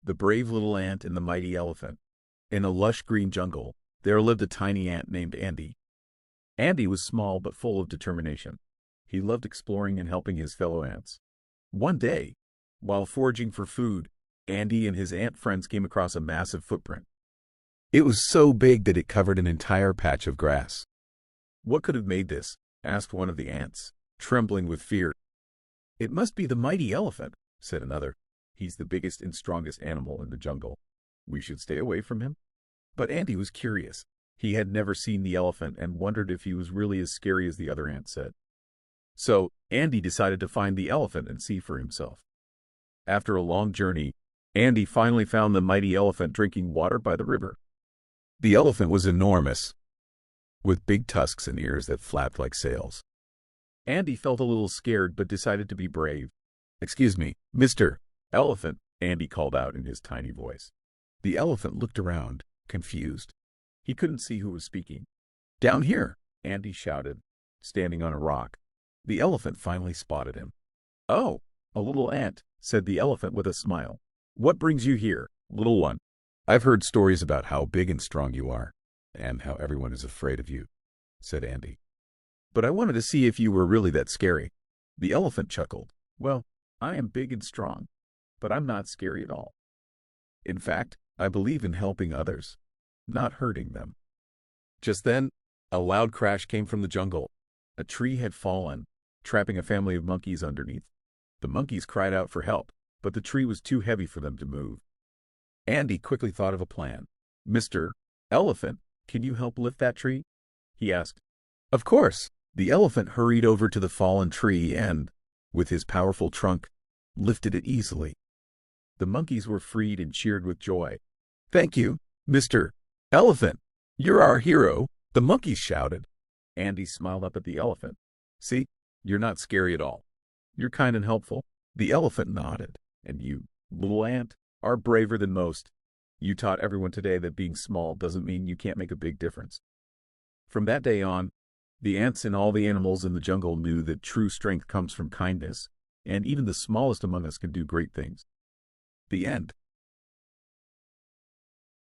The Brave Little Ant and the Mighty Elephant. In a lush green jungle, there lived a tiny ant named Andy. Andy was small but full of determination. He loved exploring and helping his fellow ants. One day, while foraging for food, Andy and his ant friends came across a massive footprint. It was so big that it covered an entire patch of grass. "What could have made this?" asked one of the ants, trembling with fear. "It must be the mighty elephant," said another. "He's the biggest and strongest animal in the jungle. We should stay away from him." But Andy was curious. He had never seen the elephant and wondered if he was really as scary as the other ants said. So, Andy decided to find the elephant and see for himself. After a long journey, Andy finally found the mighty elephant drinking water by the river. The elephant was enormous, with big tusks and ears that flapped like sails. Andy felt a little scared but decided to be brave. "Excuse me, Mr. Elephant," Andy called out in his tiny voice. The elephant looked around, confused. He couldn't see who was speaking. "Down here," Andy shouted, standing on a rock. The elephant finally spotted him. "Oh, a little ant," said the elephant with a smile. "What brings you here, little one?" "I've heard stories about how big and strong you are, and how everyone is afraid of you," said Andy. "But I wanted to see if you were really that scary." The elephant chuckled. "Well, I am big and strong, but I'm not scary at all. In fact, I believe in helping others, not hurting them." Just then, a loud crash came from the jungle. A tree had fallen, trapping a family of monkeys underneath. The monkeys cried out for help, but the tree was too heavy for them to move. Andy quickly thought of a plan. "Mr. Elephant, can you help lift that tree?" he asked. "Of course." The elephant hurried over to the fallen tree and, with his powerful trunk, lifted it easily. The monkeys were freed and cheered with joy. "Thank you, Mr. Elephant. You're our hero," the monkeys shouted. Andy smiled up at the elephant. "See, you're not scary at all. You're kind and helpful." The elephant nodded. "And you, little ant, are braver than most. You taught everyone today that being small doesn't mean you can't make a big difference." From that day on, the ants and all the animals in the jungle knew that true strength comes from kindness, and even the smallest among us can do great things. The end.